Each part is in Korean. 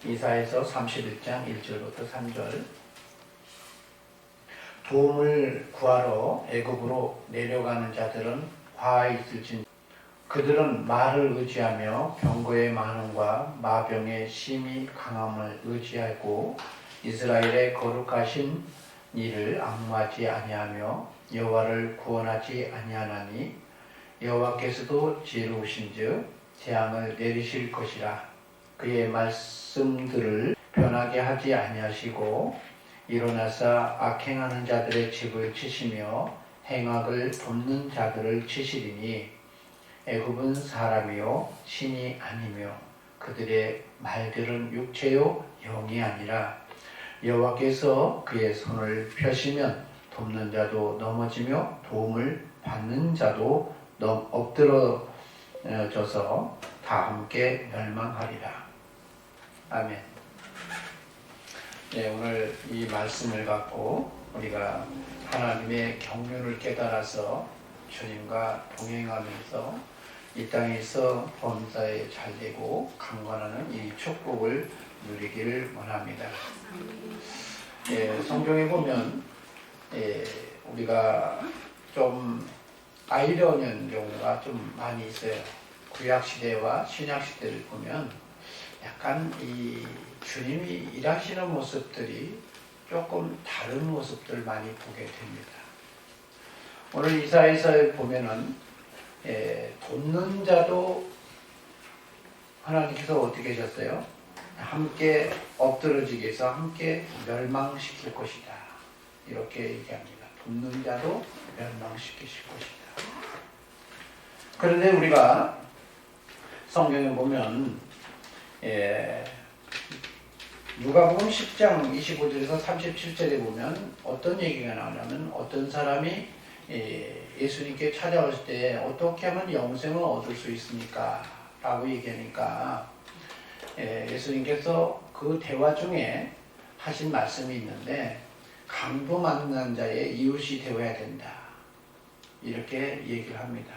이사야서 31장 1절부터 3절. 도움을 구하러 애굽으로 내려가는 자들은 화해 있을진 그들은 말을 의지하며 병거의 많음과 마병의 심히 강함을 의지하고 이스라엘의 거룩하신 이를 앙무하지 아니하며 여호와를 구원하지 아니하나니 여호와께서도 지혜로우신즉 재앙을 내리실 것이라. 그의 말씀들을 변하게 하지 아니하시고 일어나사 악행하는 자들의 집을 치시며 행악을 돕는 자들을 치시리니 애굽은 사람이요 신이 아니며 그들의 말들은 육체요 영이 아니라 여호와께서 그의 손을 펴시면 돕는 자도 넘어지며 도움을 받는 자도 엎드러져서 다 함께 멸망하리라. 아멘. 네, 오늘 이 말씀을 갖고 우리가 하나님의 경륜을 깨달아서 주님과 동행하면서 이 땅에서 범사에 잘되고 강건하는 이 축복을 누리기를 원합니다. 성경에 보면 우리가 좀 아이러니한 경우가 좀 많이 있어요. 구약시대와 신약시대를 보면 약간 이 주님이 일하시는 모습들이 조금 다른 모습들을 많이 보게 됩니다. 오늘 이사야서에 보면은 돕는 자도 하나님께서 어떻게 하셨어요? 함께 엎드러지게 해서 함께 멸망시킬 것이다. 이렇게 얘기합니다. 돕는 자도 멸망시키실 것이다. 그런데 우리가 성경에 보면 누가복음 10장 25절에서 37절에 보면 어떤 얘기가 나오냐면 어떤 사람이 예수님께 찾아왔을 때 어떻게 하면 영생을 얻을 수 있습니까? 라고 얘기하니까 예수님께서 그 대화 중에 하신 말씀이 있는데 강도 만난 자의 이웃이 되어야 된다. 이렇게 얘기를 합니다.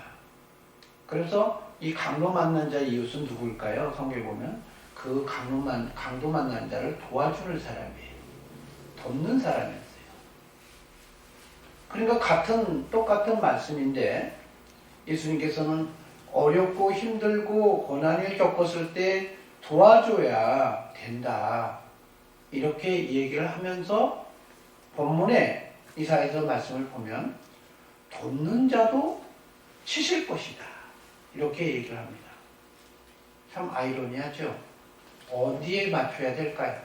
그래서 이 강도 만난 자의 이웃은 누구일까요? 성경에 보면 그 강도 만난 자를 도와주는 사람이에요. 돕는 사람이었어요. 그러니까 똑같은 말씀인데 예수님께서는 어렵고 힘들고 고난을 겪었을 때 도와줘야 된다. 이렇게 얘기를 하면서 본문에 이사야서 말씀을 보면 돕는 자도 치실 것이다. 이렇게 얘기를 합니다. 참 아이러니하죠. 어디에 맞춰야 될까요?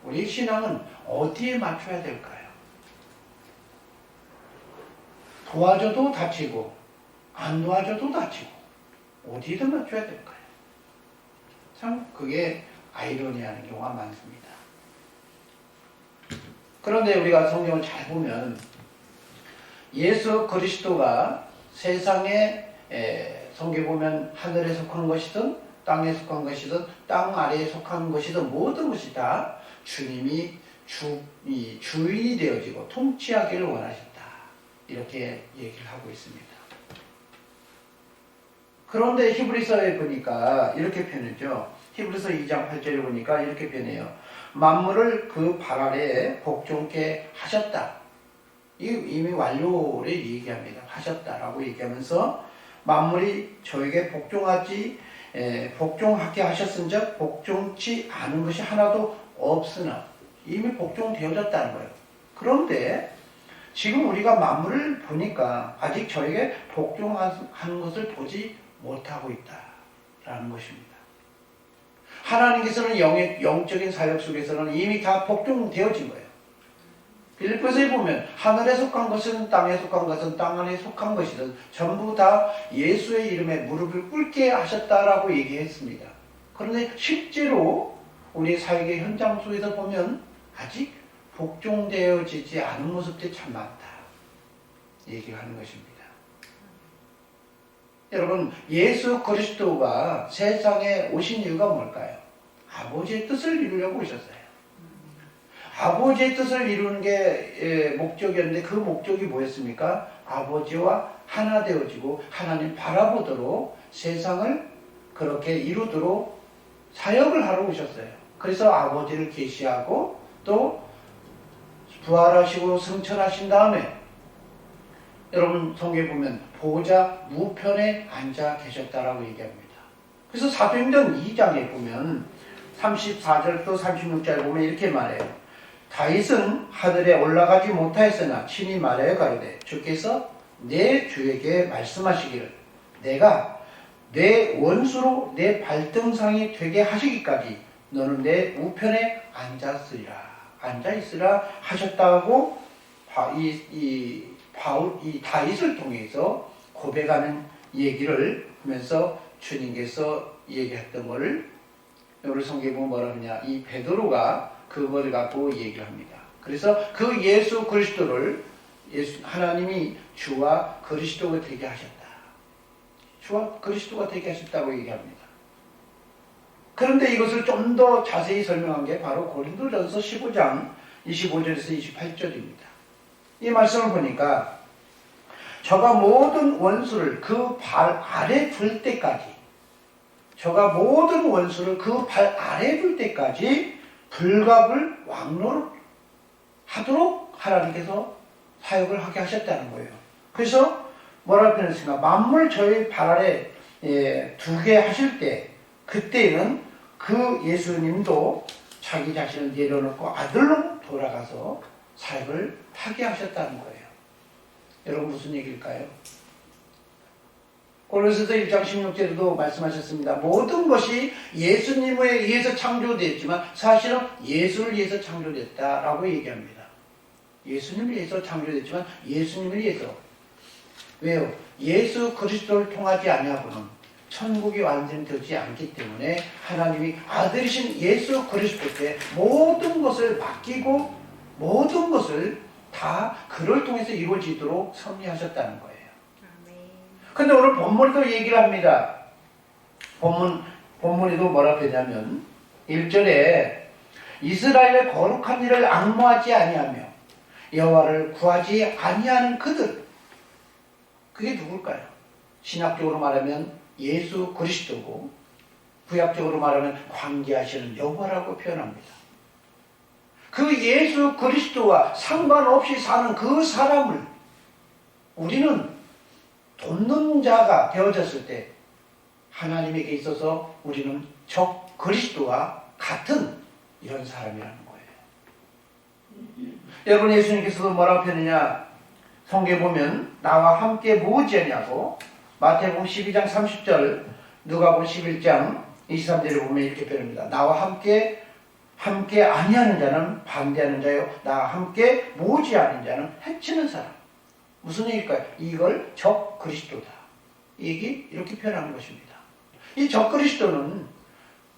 우리 신앙은 어디에 맞춰야 될까요? 도와줘도 다치고 안 도와줘도 다치고 어디에다 맞춰야 될까요? 참 그게 아이러니한 경우가 많습니다. 그런데 우리가 성경을 잘 보면 예수 그리스도가 세상에 성경에 보면 하늘에 속한 것이든 땅에 속한 것이든 땅 아래에 속한 것이든 모든 것이 다 주님이 주인이 되어지고 통치하기를 원하셨다. 이렇게 얘기를 하고 있습니다. 그런데 히브리서에 보니까 이렇게 표현하죠. 히브리서 2장 8절에 보니까 이렇게 표현해요. 만물을 그 발 아래에 복종케 하셨다. 이미 완료를 얘기합니다. 하셨다라고 얘기하면서 만물이 저에게 복종하게 하셨은즉 복종치 않은 것이 하나도 없으나 이미 복종되어졌다는 거예요. 그런데 지금 우리가 만물을 보니까 아직 저에게 복종하는 것을 보지 못하고 있다라는 것입니다. 하나님께서는 영적인 사역 속에서는 이미 다 복종되어진 거예요. 빌립보서에 보면 하늘에 속한 것은 땅에 속한 것은 땅 안에 속한 것이든 전부 다 예수의 이름에 무릎을 꿇게 하셨다라고 얘기했습니다. 그런데 실제로 우리 사역의 현장 속에서 보면 아직 복종되어지지 않은 모습들이 참 많다. 얘기를 하는 것입니다. 여러분, 예수 그리스도가 세상에 오신 이유가 뭘까요? 아버지의 뜻을 이루려고 오셨어요. 아버지의 뜻을 이루는 게 목적이었는데 그 목적이 뭐였습니까? 아버지와 하나 되어지고 하나님 바라보도록 세상을 그렇게 이루도록 사역을 하러 오셨어요. 그래서 아버지를 계시하고 또 부활하시고 승천하신 다음에 여러분 성경에 보면 보좌 우편에 앉아 계셨다라고 얘기합니다. 그래서 사도행전 2장에 보면 34절부터 36절에 보면 이렇게 말해요. 다윗은 하늘에 올라가지 못하였으나 친히 말하여 가로되 주께서 내 주에게 말씀하시기를 내가 내 원수로 내 발등상이 되게 하시기까지 너는 내 우편에 앉아있으라 하셨다고 이 다윗을 통해서 고백하는 얘기를 하면서 주님께서 얘기했던 것을 우리 성경에 보면 뭐라 하느냐, 이 베드로가 그걸 갖고 얘기를 합니다. 그래서 그 예수 그리스도를 하나님이 주와 그리스도가 되게 하셨다. 주와 그리스도가 되게 하셨다고 얘기합니다. 그런데 이것을 좀 더 자세히 설명한 게 바로 고린도전서 15장 25절에서 28절입니다. 이 말씀을 보니까 저가 모든 원수를 그 발 아래 둘 때까지 저가 모든 원수를 그 발 아래 둘 때까지 불갑을 왕노릇 하도록 하나님께서 사역을 하게 하셨다는 거예요. 그래서 뭐라고 표현했습니까? 만물 저희 발 아래 두게 하실 때 그때는 그 예수님도 자기 자신을 내려놓고 아들로 돌아가서 사역을 하게 하셨다는 거예요. 여러분 무슨 얘기일까요? 고린도서 1장 16절에도 말씀하셨습니다. 모든 것이 예수님에 의해서 창조되었지만 사실은 예수를 위해서 창조됐다라고 얘기합니다. 예수님을 위해서 창조됐지만 예수님을 위해서. 왜요? 예수 그리스도를 통하지 아니하고는 천국이 완성되지 않기 때문에 하나님이 아들이신 예수 그리스도께 모든 것을 맡기고 모든 것을 다 그를 통해서 이루어지도록 섭리하셨다는 거예요. 근데 오늘 본문에도 얘기를 합니다. 본문에도 뭐라고 했냐면 1절에 이스라엘의 거룩한 일을 앙모하지 아니하며 여호와를 구하지 아니하는 그들, 그게 누굴까요? 신학적으로 말하면 예수 그리스도고 구약적으로 말하면 관계하시는 여호와라고 표현합니다. 그 예수 그리스도와 상관없이 사는 그 사람을 우리는 돕는 자가 되어졌을 때 하나님에게 있어서 우리는 적 그리스도와 같은 이런 사람이라는 거예요. 여러분 예수님께서도 뭐라고 표현하냐? 성경에 보면 나와 함께 무엇이냐고 마태복음 12장 30절 누가복음 11장 23절을 보면 이렇게 표현합니다. 나와 함께 아니하는 자는 반대하는 자요 나와 함께 모지 않은 자는 해치는 사람. 무슨 얘기일까요? 이걸 적 그리스도다. 이 얘기 이렇게 표현하는 것입니다. 이 적 그리스도는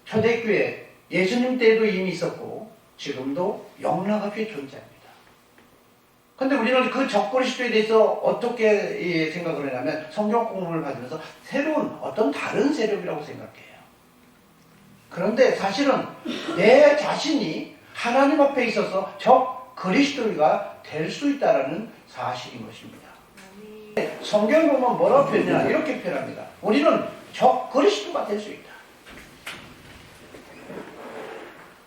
초대교회 예수님 때에도 이미 있었고 지금도 영락없이 존재합니다. 그런데 우리는 그 적 그리스도에 대해서 어떻게 생각을 하냐면 성경 공부를 받으면서 새로운 어떤 다른 세력이라고 생각해요. 그런데 사실은 내 자신이 하나님 앞에 있어서 적 그리스도가 될 수 있다는 사실인 것입니다. 성경을 보면 뭐라고 표현하냐? 이렇게 표현합니다. 우리는 적 그리스도가 될 수 있다.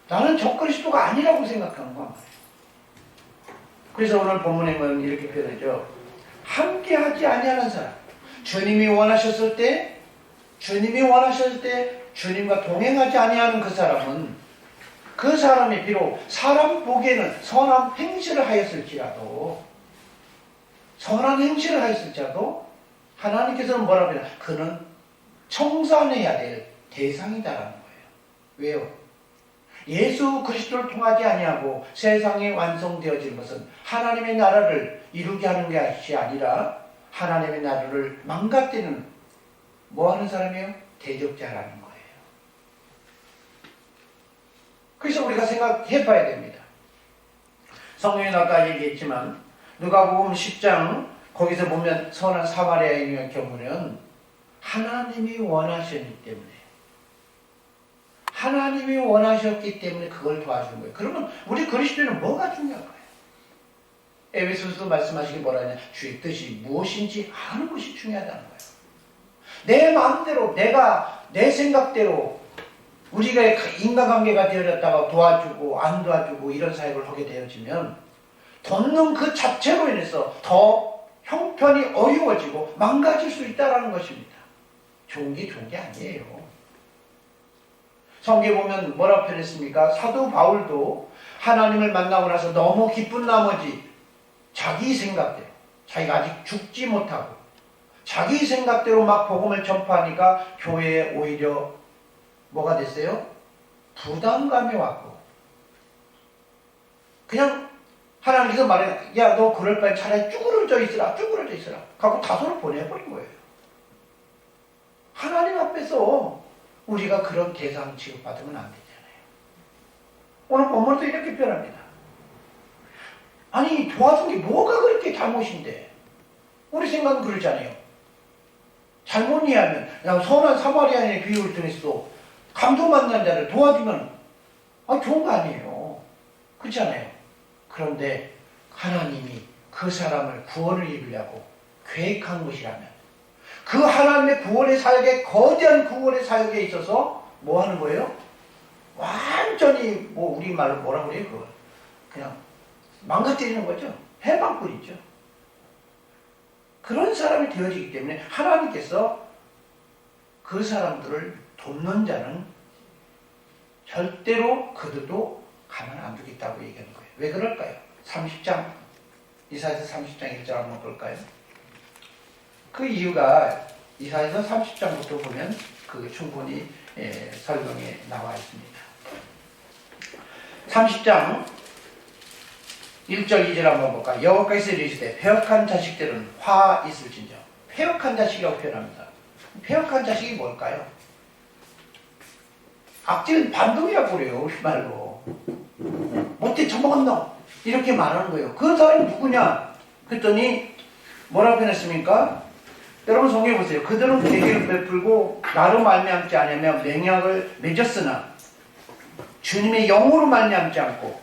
나는 적 그리스도가 아니라고 생각하는 거야. 그래서 오늘 본문에 보면 이렇게 표현하죠. 함께하지 아니하는 사람. 주님이 원하셨을 때 주님과 동행하지 아니하는 그 사람은 그 사람이 비록 사람 보기에는 선한 행실을 하였을지라도 하나님께서는 뭐라고 해요? 그는 청산해야 될 대상이다라는 거예요. 왜요? 예수 그리스도를 통하지 아니하고 세상에 완성되어진 것은 하나님의 나라를 이루게 하는 것이 아니라 하나님의 나라를 망가뜨리는 뭐하는 사람이에요? 대적자라는 거예요. 그래서 우리가 생각해 봐야 됩니다. 성경에 아까 얘기했지만 누가복음 10장 거기서 보면 선한 사마리아인의 경우는 하나님이 원하셨기 때문에 하나님이 원하셨기 때문에 그걸 도와준 거예요. 그러면 우리 그리스도인은 뭐가 중요한 거예요? 에베소서도 말씀하시기 뭐라 하냐? 주의 뜻이 무엇인지 아는 것이 중요하다는 거예요. 내 마음대로 내가 내 생각대로 우리가 인간관계가 되어졌다가 도와주고 안 도와주고 이런 사역을 하게 되어지면 돕는 그 자체로 인해서 더 형편이 어려워지고 망가질 수 있다는 것입니다. 좋은 게 아니에요. 성경에 보면 뭐라고 표현했습니까? 사도 바울도 하나님을 만나고 나서 너무 기쁜 나머지 자기 생각대로, 자기가 아직 죽지 못하고 자기 생각대로 막 복음을 전파하니까 교회에 오히려 뭐가 됐어요? 부담감이 왔고, 그냥 하나님께서 말해, 야, 너 그럴 바에 차라리 쭈그러져 있으라, 쭈그러져 있으라. 갖고 다소로 보내버린 거예요. 하나님 앞에서 우리가 그런 대상 취급받으면 안 되잖아요. 오늘 본문도 이렇게 표현합니다. 아니, 도와준 게 뭐가 그렇게 잘못인데? 우리 생각은 그러잖아요. 잘못 이해하면, 야, 선한 사마리아인의 비유를 통해서 감도 만난 자를 도와주면, 좋은 거 아니에요. 그렇잖아요. 그런데 하나님이 그 사람을 구원을 이루려고 계획한 것이라면, 그 하나님의 구원의 사역에, 거대한 구원의 사역에 있어서 뭐 하는 거예요? 완전히 우리말로 뭐라 그래요? 그걸 그냥 망가뜨리는 거죠. 해방꾼이죠. 그런 사람이 되어지기 때문에 하나님께서 그 사람들을 돕는 자는 절대로 그들도 가만 안 두겠다고 얘기하는 거예요. 왜 그럴까요? 30장, 이사야서 30장 1절 한번 볼까요? 그 이유가 이사야서 30장부터 보면 그 충분히 설명에 나와 있습니다. 30장 1절 2절 한번 볼까요? 여호와께서 이르시되 패역한 자식들은 화 있을진저. 패역한 자식이라고 표현합니다. 패역한 자식이 뭘까요? 악질 반동이라고 그래요. 우리말로. 못돼 처먹은 놈 이렇게 말하는 거예요. 그 사람이 누구냐? 그랬더니 뭐라고 표현했습니까? 여러분 성경에 보세요. 그들은 계계를 베풀고 나로 말미암지 않으며 맹약을 맺었으나 주님의 영으로 말미암지 않고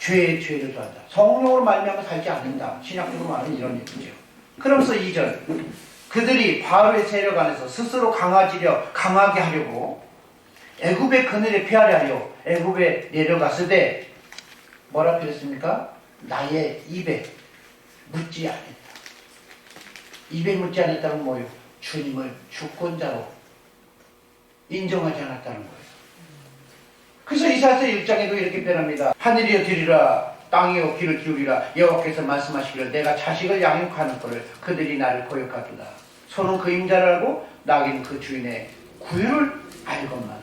죄의 죄를 더한다. 성령으로 말미암아 살지 않는다. 신약적으로 말하는 이런 얘기죠. 그러면서 2절 그들이 바로의 세력 안에서 스스로 강하게 하려고 애굽의 그늘에 피하려 하여 애굽에 내려갔으되 뭐라 그랬습니까? 나의 입에 묻지 않았다. 입에 묻지 않았다는 뭐예요? 주님을 주권자로 인정하지 않았다는 거예요. 그래서 이사야서 1장에도 이렇게 표현합니다. 하늘이여 들으라, 땅이여 귀를 기울이라. 여호와께서 말씀하시기를 내가 자식을 양육하는 꼴을 그들이 나를 거역하도다. 소는 그 임자를 알고 나귀는 그 주인의 구유를 알건만은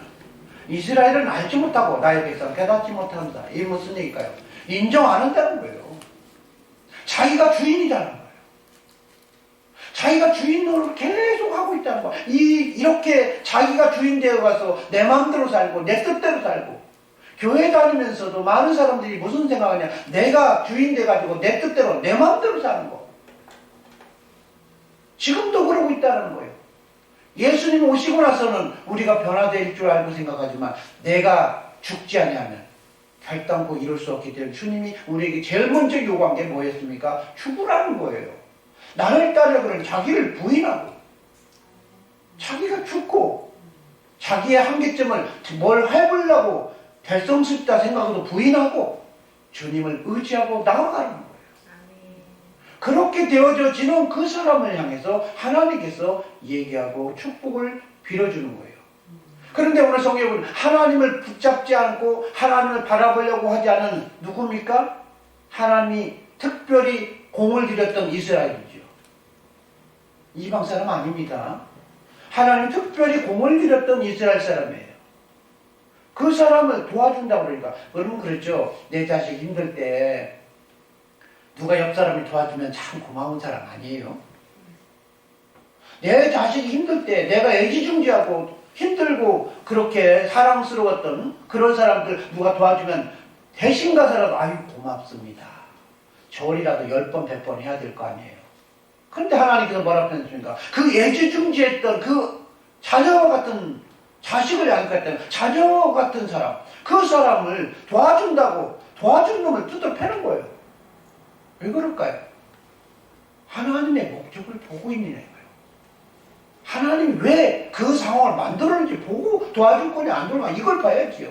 이스라엘은 알지 못하고 나의 백성 깨닫지 못한다. 이게 무슨 얘기일까요? 인정 안 한다는 거예요. 자기가 주인이라는 거예요. 자기가 주인 노릇을 계속 하고 있다는 거예요. 이렇게 자기가 주인 되어가서 내 마음대로 살고 내 뜻대로 살고 교회 다니면서도 많은 사람들이 무슨 생각하냐, 내가 주인 돼가지고 내 뜻대로 내 마음대로 사는 거. 지금도 그러고 있다는 거예요. 예수님 오시고 나서는 우리가 변화될 줄 알고 생각하지만 내가 죽지 아니하면 결단코 이룰 수 없기 때문에 주님이 우리에게 제일 먼저 요구한 게 뭐였습니까? 죽으라는 거예요. 나를 따르려 그러면 자기를 부인하고 자기가 죽고 자기의 한계점을 뭘 해보려고 달성스럽다 생각해도 부인하고 주님을 의지하고 나아가는 거예요. 그렇게 되어져지는 그 사람을 향해서 하나님께서 얘기하고 축복을 빌어주는 거예요. 그런데 오늘 성경에 보면 하나님을 붙잡지 않고 하나님을 바라보려고 하지 않은 누굽니까? 하나님이 특별히 공을 들였던 이스라엘이죠. 이방 사람 아닙니다. 하나님 특별히 공을 들였던 이스라엘 사람이에요. 그 사람을 도와준다고 그러니까. 여러분 그렇죠. 내 자식 힘들 때 누가 옆 사람이 도와주면 참 고마운 사람 아니에요? 내 자식이 힘들 때 내가 애지중지하고 힘들고 그렇게 사랑스러웠던 그런 사람들 누가 도와주면 대신 가서라도 아유 고맙습니다. 절이라도 10번 100번 해야 될 거 아니에요. 그런데 하나님께서 뭐라고 했습니까? 그 애지중지했던 그 자녀와 같은 자식을 양육했던 자녀와 같은 사람, 그 사람을 도와준다고 도와준 놈을 뜯어 패는 거예요. 왜 그럴까요? 하나님의 목적을 보고 있는 거예요. 하나님 왜 그 상황을 만들었는지 보고 도와줄 거냐 안 도와줄 거냐 이걸 봐야지요.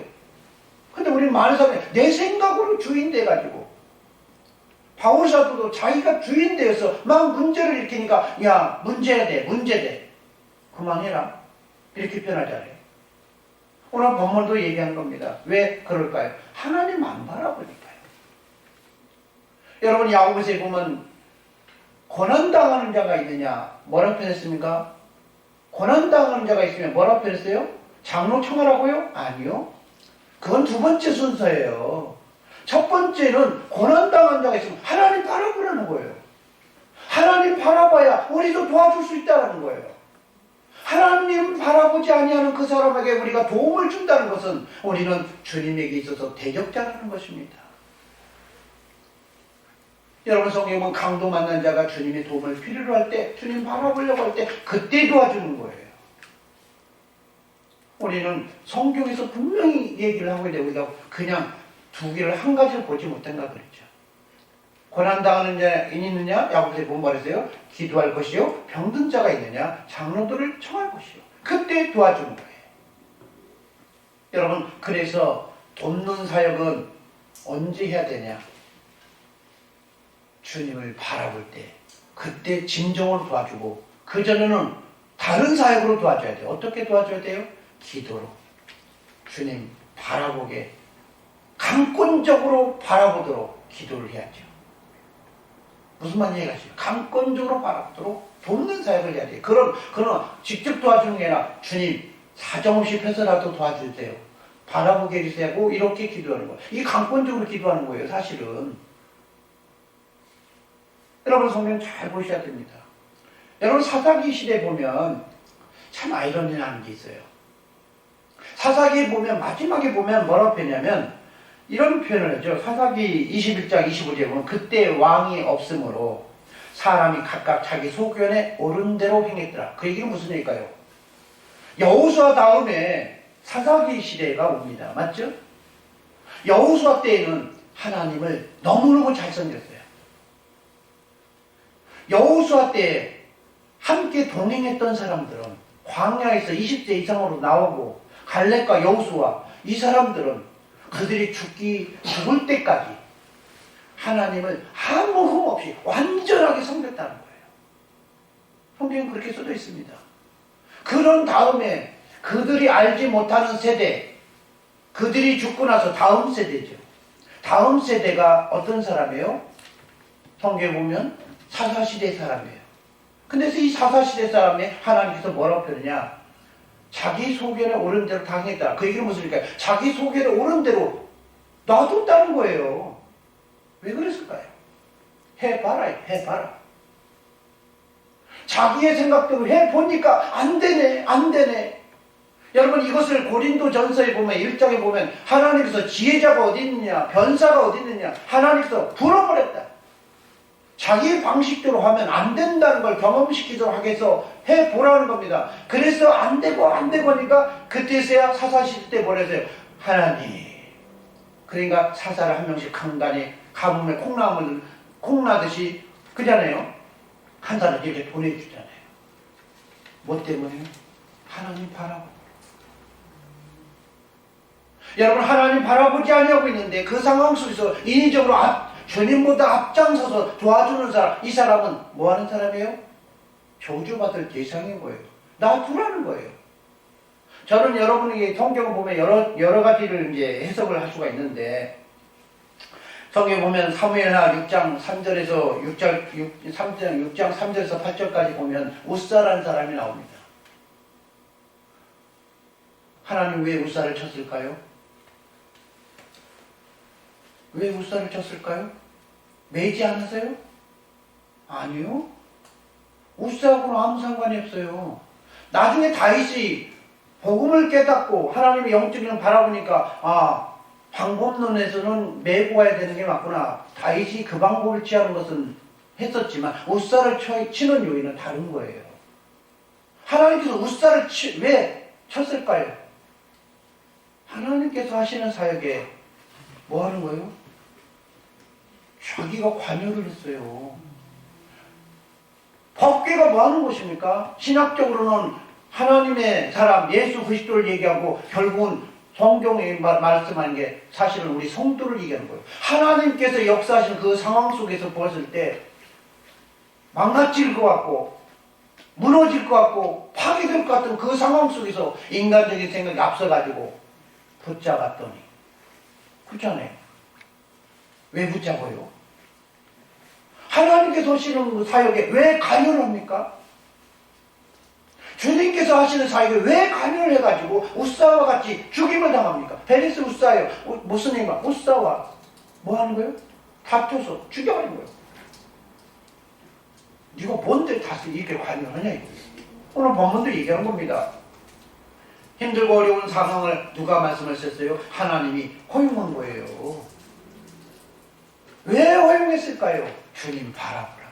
근데 우리 많은 사람이 내 생각으로 주인 돼가지고 바울 사도도 자기가 주인 되어서 막 문제를 일으키니까 야 문제돼 그만해라 이렇게 변하잖아요. 오늘 본문도 얘기한 겁니다. 왜 그럴까요? 하나님 안 바라보니까요. 여러분 야고보서에 보면 고난당하는 자가 있느냐 뭐라고 표현했습니까? 고난당하는 자가 있으면 뭐라고 표현했어요? 장로 청하라고요? 아니요. 그건 두 번째 순서예요. 첫 번째는 고난당한 자가 있으면 하나님 바라보라는 거예요. 하나님 바라봐야 우리도 도와줄 수 있다는 거예요. 하나님 바라보지 아니하는 그 사람에게 우리가 도움을 준다는 것은 우리는 주님에게 있어서 대적자라는 것입니다. 여러분 성경에 보면 강도 만난 자가 주님의 도움을 필요로 할 때 주님 바라보려고 할 때 그때 도와주는 거예요. 우리는 성경에서 분명히 얘기를 하고 있는데 우리가 그냥 두 개를 한 가지를 보지 못한가 그랬죠. 고난당하는 자인이 있느냐? 야고보서에 보면 말했어요. 기도할 것이요. 병든 자가 있느냐? 장로들을 청할 것이요. 그때 도와주는 거예요. 여러분 그래서 돕는 사역은 언제 해야 되냐? 주님을 바라볼 때 그때 진정으로 도와주고 그전에는 다른 사역으로 도와줘야 돼요. 어떻게 도와줘야 돼요? 기도로 주님 바라보게 강권적으로 바라보도록 기도를 해야죠. 무슨 말인지 이해가시죠? 강권적으로 바라보도록 돕는 사역을 해야 돼요. 그런 직접 도와주는 게 아니라 주님 사정없이 펴서라도 도와주세요. 바라보게 해주세요 하고 이렇게 기도하는 거예요. 이게 강권적으로 기도하는 거예요. 사실은 여러분 성경 잘 보셔야 됩니다. 여러분 사사기 시대에 보면 참 아이러니한 게 있어요. 사사기에 보면 마지막에 보면 뭐라고 표현하냐면 이런 표현을 하죠. 사사기 21장 25절에 보면 그때 왕이 없으므로 사람이 각각 자기 소견에 옳은 대로 행했더라. 그 얘기는 무슨 얘기일까요? 여호수아 다음에 사사기 시대가 옵니다. 맞죠? 여호수아 때에는 하나님을 너무너무 잘 섬겼어요. 여호수아 때 함께 동행했던 사람들은 광야에서 20세 이상으로 나오고 갈렙과 여호수아 이 사람들은 그들이 죽을 때까지 하나님을 아무 흠 없이 완전하게 섬겼다는 거예요. 성경은 그렇게 써져 있습니다. 그런 다음에 그들이 알지 못하는 세대, 그들이 죽고 나서 다음 세대죠. 다음 세대가 어떤 사람이에요? 성경에 보면 사사시대 사람이에요. 근데 이 사사시대 사람이 하나님께서 뭐라고 표현하냐? 자기 소견에 옳은 대로 당했다. 그 얘기는 무슨 얘기일까요? 자기 소견에 옳은 대로 놔뒀다는 거예요. 왜 그랬을까요? 해봐라. 자기의 생각대로 해보니까 안 되네. 여러분 이것을 고린도전서에 보면 1장에 보면 하나님께서 지혜자가 어디 있느냐, 변사가 어디 있느냐 하나님께서 불어버렸다. 자기 방식대로 하면 안 된다는 걸 경험시키도록 하기 위해서 해보라는 겁니다. 그래서 안 되고 하니까 그때서야 사사시대 때 뭐랬어요? 하나님. 그러니까 사사를 한 명씩 간간히 가뭄에 콩 나듯이 그잖아요. 한 사람 이렇게 보내주잖아요. 뭐 때문에? 하나님 바라보고. 여러분 하나님 바라보지 아니하고 있는데 그 상황 속에서 인위적으로 주님보다 앞장서서 도와주는 사람, 이 사람은 뭐 하는 사람이에요? 저주받을 대상인 거예요. 놔두라는 거예요. 저는 여러분에게 성경을 보면 여러 가지를 이제 해석을 할 수가 있는데, 성경에 보면 사무엘하 6장 3절에서 6장 3절에서 8절까지 보면 웃사라는 사람이 나옵니다. 하나님 왜 웃사를 쳤을까요? 왜 웃사를 쳤을까요? 매지 않으세요? 아니요. 웃사하고는 아무 상관이 없어요. 나중에 다윗이 복음을 깨닫고 하나님의 영적인 바라보니까 방법론에서는 메고 와야 되는 게 맞구나. 다윗이 그 방법을 취하는 것은 했었지만 웃사를 치는 요인은 다른 거예요. 하나님께서 웃사를 왜 쳤을까요? 하나님께서 하시는 사역에 뭐 하는 거예요? 자기가 관여를 했어요. 법궤가 뭐 하는 곳입니까? 신학적으로는 하나님의 사람 예수 그리스도를 얘기하고 결국은 성경에 말씀하는 게 사실은 우리 성도를 얘기하는 거예요. 하나님께서 역사하신 그 상황 속에서 보았을 때 망가질 것 같고 무너질 것 같고 파괴될 것 같은 그 상황 속에서 인간적인 생각이 앞서가지고 붙잡았더니, 그렇잖아요. 왜 붙잡아요? 하나님께서 하시는 그 사역에 왜 관여를 합니까? 주님께서 하시는 사역에 왜 관여를 해가지고 우사와 같이 죽임을 당합니까? 베리스 우사예요. 무슨 얘기야? 우사와 뭐 하는 거예요? 다투서 죽여버린 거예요. 이거 뭔데 다시 이렇게 관여하냐 이거예요. 오늘 본문도 얘기하는 겁니다. 힘들고 어려운 상황을 누가 말씀하셨어요? 하나님이 허용한 거예요. 왜 허용했을까요? 주님 바라보라고요.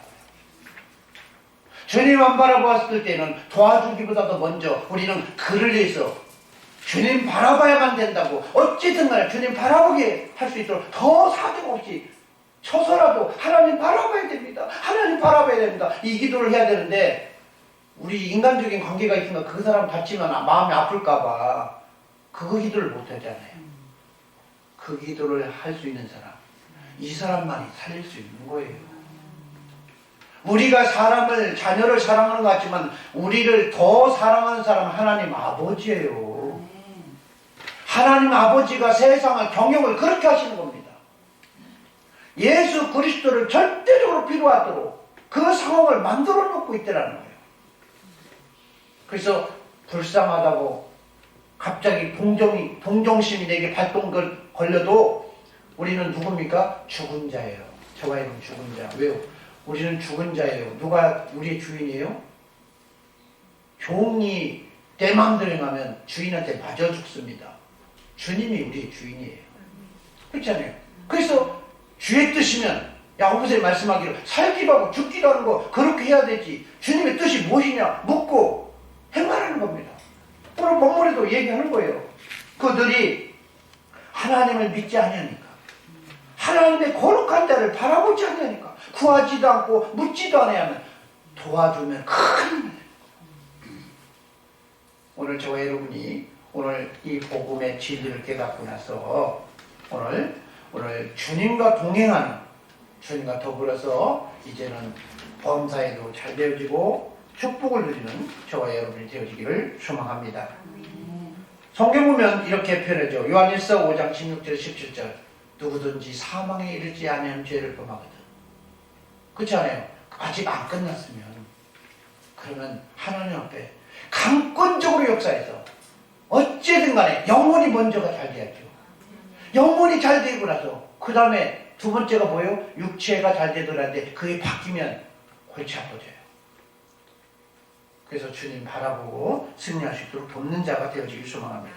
주님 안 바라보았을 때는 도와주기보다도 먼저 우리는 그를 위해서 주님 바라봐야만 된다고, 어찌든 간에 주님 바라보게 할 수 있도록 더 사정 없이 쳐서라도 하나님 바라봐야 됩니다. 하나님 바라봐야 됩니다. 이 기도를 해야 되는데, 우리 인간적인 관계가 있으면 그 사람 다치면 마음이 아플까봐 그거 기도를 못 하잖아요. 그 기도를 할 수 있는 사람, 이 사람만이 살릴 수 있는 거예요. 우리가 사람을, 자녀를 사랑하는 것 같지만 우리를 더 사랑하는 사람은 하나님 아버지예요. 하나님 아버지가 세상을, 경영을 그렇게 하시는 겁니다. 예수 그리스도를 절대적으로 필요하도록 그 상황을 만들어 놓고 있더라는 거예요. 그래서 불쌍하다고 갑자기 동정심이 내게 발동 걸려도 우리는 누굽니까? 죽은 자예요. 저와 여러분 죽은 자. 왜요? 우리는 죽은 자예요. 누가 우리의 주인이에요? 종이 내 마음대로 행하면 주인한테 맞아 죽습니다. 주님이 우리의 주인이에요. 그렇잖아요. 그래서 주의 뜻이면 야고보서에 말씀하기로 살기도 하고 죽기도 하는 거 그렇게 해야 되지. 주님의 뜻이 무엇이냐 묻고 행하라는 겁니다. 오늘 본문에도 얘기하는 거예요. 그들이 하나님을 믿지 아니하니까, 하나님의 거룩한 자를 바라보지 아니하니까, 구하지도 않고 묻지도 않아야만 도와주면 큰 힘이. 오늘 저와 여러분이 오늘 이 복음의 진리를 깨닫고 나서 오늘 주님과 동행하는, 주님과 더불어서 이제는 범사에도 잘 되어지고 축복을 누리는 저와 여러분이 되어지기를 소망합니다. 성경 보면 이렇게 표현하죠. 요한일서 5장 16절 17절 누구든지 사망에 이르지 아니하는 죄를 범하거든. 그렇지 않아요? 아직 안 끝났으면 그러면 하나님 앞에 강권적으로 역사해서 어찌든 간에 영혼이 먼저가 잘 돼야죠. 영혼이 잘 되고 나서 그 다음에 두 번째가 뭐예요? 육체가 잘 되더라는데 그게 바뀌면 골치 아파져요. 그래서 주님 바라보고 승리할 수 있도록 돕는 자가 되어지길 소망합니다.